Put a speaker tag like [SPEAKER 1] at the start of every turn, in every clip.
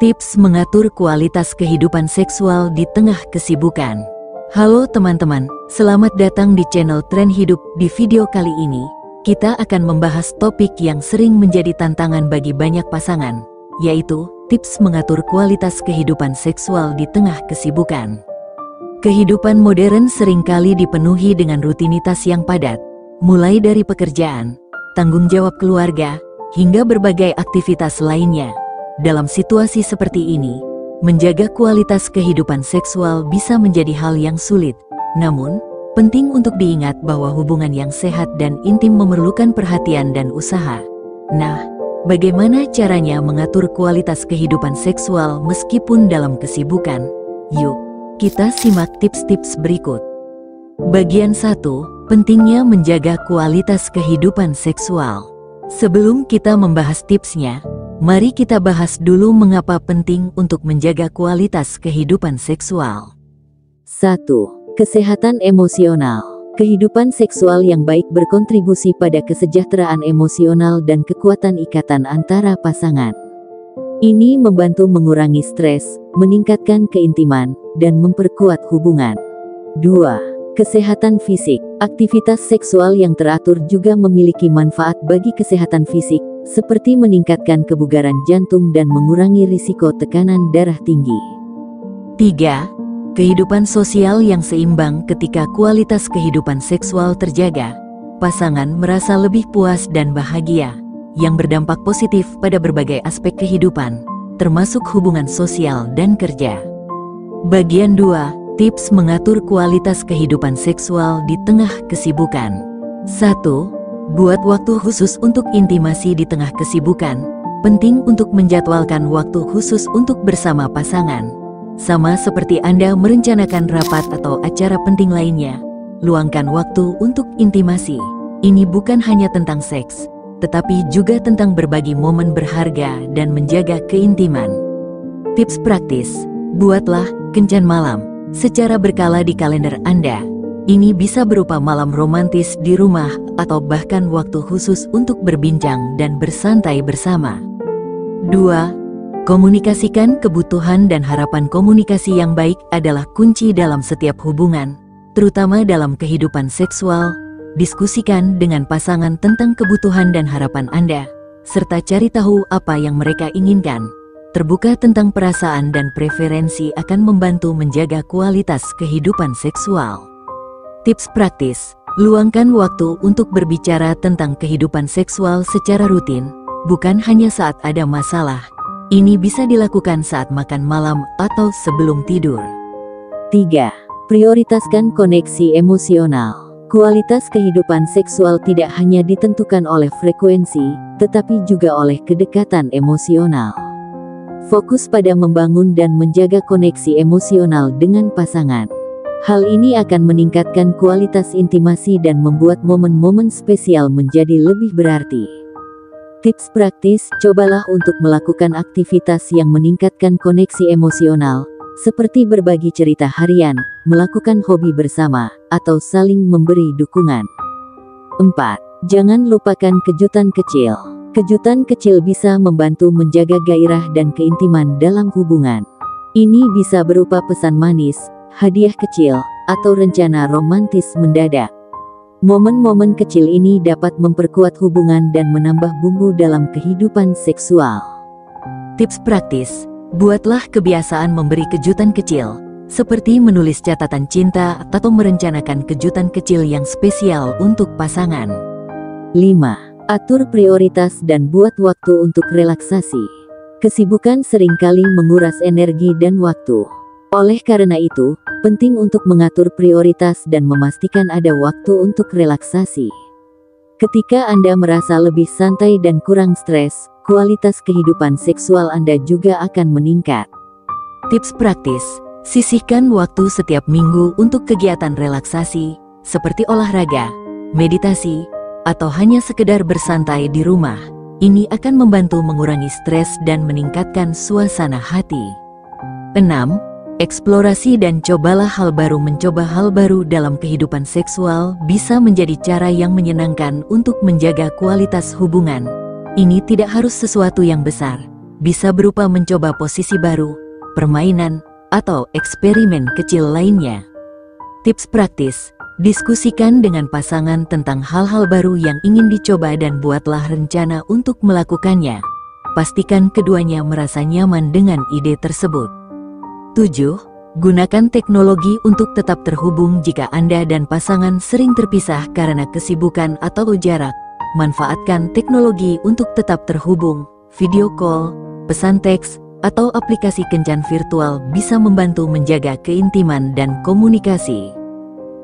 [SPEAKER 1] Tips mengatur kualitas kehidupan seksual di tengah kesibukan. Halo teman-teman, selamat datang di channel Tren Hidup. Di video kali ini, kita akan membahas topik yang sering menjadi tantangan bagi banyak pasangan, yaitu tips mengatur kualitas kehidupan seksual di tengah kesibukan. Kehidupan modern seringkali dipenuhi dengan rutinitas yang padat, mulai dari pekerjaan, tanggung jawab keluarga, hingga berbagai aktivitas lainnya. Dalam situasi seperti ini, menjaga kualitas kehidupan seksual bisa menjadi hal yang sulit. Namun, penting untuk diingat bahwa hubungan yang sehat dan intim memerlukan perhatian dan usaha. Nah, bagaimana caranya mengatur kualitas kehidupan seksual meskipun dalam kesibukan? Yuk, kita simak tips-tips berikut. Bagian 1, pentingnya menjaga kualitas kehidupan seksual. Sebelum kita membahas tipsnya, mari kita bahas dulu mengapa penting untuk menjaga kualitas kehidupan seksual.
[SPEAKER 2] 1. Kesehatan emosional. Kehidupan seksual yang baik berkontribusi pada kesejahteraan emosional dan kekuatan ikatan antara pasangan. Ini membantu mengurangi stres, meningkatkan keintiman, dan memperkuat hubungan. 2. Kesehatan fisik. Aktivitas seksual yang teratur juga memiliki manfaat bagi kesehatan fisik, seperti meningkatkan kebugaran jantung dan mengurangi risiko tekanan darah tinggi.
[SPEAKER 1] 3. Kehidupan sosial yang seimbang. Ketika kualitas kehidupan seksual terjaga, pasangan merasa lebih puas dan bahagia, yang berdampak positif pada berbagai aspek kehidupan, termasuk hubungan sosial dan kerja. Bagian 2, tips mengatur kualitas kehidupan seksual di tengah kesibukan. 1. Buat waktu khusus untuk intimasi di tengah kesibukan. Penting untuk menjadwalkan waktu khusus untuk bersama pasangan. Sama seperti Anda merencanakan rapat atau acara penting lainnya, luangkan waktu untuk intimasi. Ini bukan hanya tentang seks, tetapi juga tentang berbagi momen berharga dan menjaga keintiman. Tips praktis, buatlah kencan malam secara berkala di kalender Anda. Ini bisa berupa malam romantis di rumah atau bahkan waktu khusus untuk berbincang dan bersantai bersama. 2. Komunikasikan kebutuhan dan harapan. Komunikasi yang baik adalah kunci dalam setiap hubungan, terutama dalam kehidupan seksual. Diskusikan dengan pasangan tentang kebutuhan dan harapan Anda, serta cari tahu apa yang mereka inginkan. Terbuka tentang perasaan dan preferensi akan membantu menjaga kualitas kehidupan seksual. Tips praktis, luangkan waktu untuk berbicara tentang kehidupan seksual secara rutin, bukan hanya saat ada masalah. Ini bisa dilakukan saat makan malam atau sebelum tidur.
[SPEAKER 2] 3. Prioritaskan koneksi emosional. Kualitas kehidupan seksual tidak hanya ditentukan oleh frekuensi, tetapi juga oleh kedekatan emosional. Fokus pada membangun dan menjaga koneksi emosional dengan pasangan. Hal ini akan meningkatkan kualitas intimasi dan membuat momen-momen spesial menjadi lebih berarti. Tips praktis, cobalah untuk melakukan aktivitas yang meningkatkan koneksi emosional, seperti berbagi cerita harian, melakukan hobi bersama, atau saling memberi dukungan. 4. Jangan lupakan kejutan kecil. Kejutan kecil bisa membantu menjaga gairah dan keintiman dalam hubungan. Ini bisa berupa pesan manis, hadiah kecil, atau rencana romantis mendadak. Momen-momen kecil ini dapat memperkuat hubungan dan menambah bumbu dalam kehidupan seksual.
[SPEAKER 1] Tips praktis, buatlah kebiasaan memberi kejutan kecil, seperti menulis catatan cinta atau merencanakan kejutan kecil yang spesial untuk pasangan.
[SPEAKER 2] 5. Atur prioritas dan buat waktu untuk relaksasi. Kesibukan seringkali menguras energi dan waktu. Oleh karena itu, penting untuk mengatur prioritas dan memastikan ada waktu untuk relaksasi. Ketika Anda merasa lebih santai dan kurang stres, kualitas kehidupan seksual Anda juga akan meningkat.
[SPEAKER 1] Tips praktis, sisihkan waktu setiap minggu untuk kegiatan relaksasi, seperti olahraga, meditasi, atau hanya sekedar bersantai di rumah. Ini akan membantu mengurangi stres dan meningkatkan suasana hati. 6. Eksplorasi dan cobalah hal baru. Mencoba hal baru dalam kehidupan seksual bisa menjadi cara yang menyenangkan untuk menjaga kualitas hubungan. Ini tidak harus sesuatu yang besar, bisa berupa mencoba posisi baru, permainan, atau eksperimen kecil lainnya. Tips praktis: diskusikan dengan pasangan tentang hal-hal baru yang ingin dicoba dan buatlah rencana untuk melakukannya. Pastikan keduanya merasa nyaman dengan ide tersebut. 7. Gunakan teknologi untuk tetap terhubung jika Anda dan pasangan sering terpisah karena kesibukan atau jarak. Manfaatkan teknologi untuk tetap terhubung. Video call, pesan teks, atau aplikasi kencan virtual bisa membantu menjaga keintiman dan komunikasi.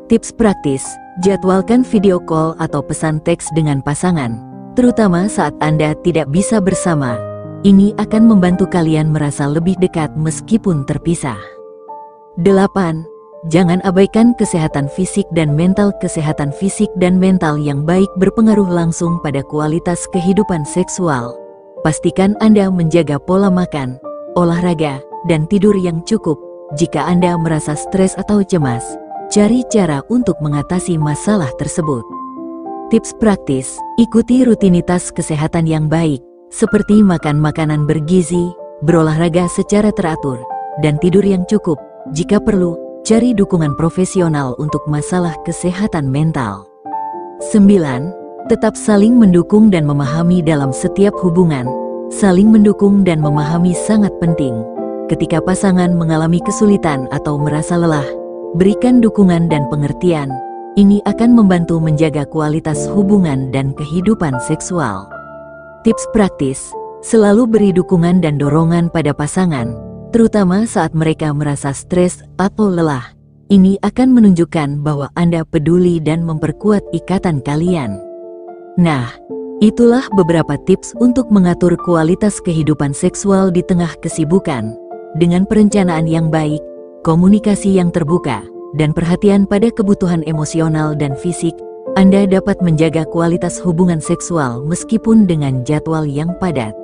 [SPEAKER 1] Tips praktis: jadwalkan video call atau pesan teks dengan pasangan, terutama saat Anda tidak bisa bersama. Ini akan membantu kalian merasa lebih dekat meskipun terpisah. 8. Jangan abaikan kesehatan fisik dan mental. Kesehatan fisik dan mental yang baik berpengaruh langsung pada kualitas kehidupan seksual. Pastikan Anda menjaga pola makan, olahraga, dan tidur yang cukup. Jika Anda merasa stres atau cemas, cari cara untuk mengatasi masalah tersebut. Tips praktis: ikuti rutinitas kesehatan yang baik, seperti makan makanan bergizi, berolahraga secara teratur, dan tidur yang cukup. Jika perlu, cari dukungan profesional untuk masalah kesehatan mental. 9. Tetap saling mendukung dan memahami dalam setiap hubungan. Saling mendukung dan memahami sangat penting. Ketika pasangan mengalami kesulitan atau merasa lelah, berikan dukungan dan pengertian. Ini akan membantu menjaga kualitas hubungan dan kehidupan seksual. Tips praktis: selalu beri dukungan dan dorongan pada pasangan, terutama saat mereka merasa stres atau lelah. Ini akan menunjukkan bahwa Anda peduli dan memperkuat ikatan kalian. Nah, itulah beberapa tips untuk mengatur kualitas kehidupan seksual di tengah kesibukan. Dengan perencanaan yang baik, komunikasi yang terbuka, dan perhatian pada kebutuhan emosional dan fisik, Anda dapat menjaga kualitas hubungan seksual meskipun dengan jadwal yang padat.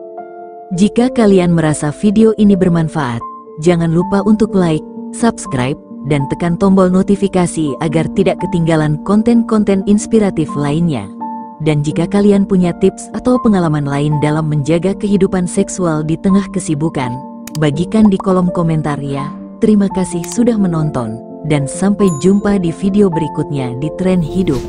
[SPEAKER 1] Jika kalian merasa video ini bermanfaat, jangan lupa untuk like, subscribe, dan tekan tombol notifikasi agar tidak ketinggalan konten-konten inspiratif lainnya. Dan jika kalian punya tips atau pengalaman lain dalam menjaga kehidupan seksual di tengah kesibukan, bagikan di kolom komentar ya. Terima kasih sudah menonton, dan sampai jumpa di video berikutnya di Tren Hidup.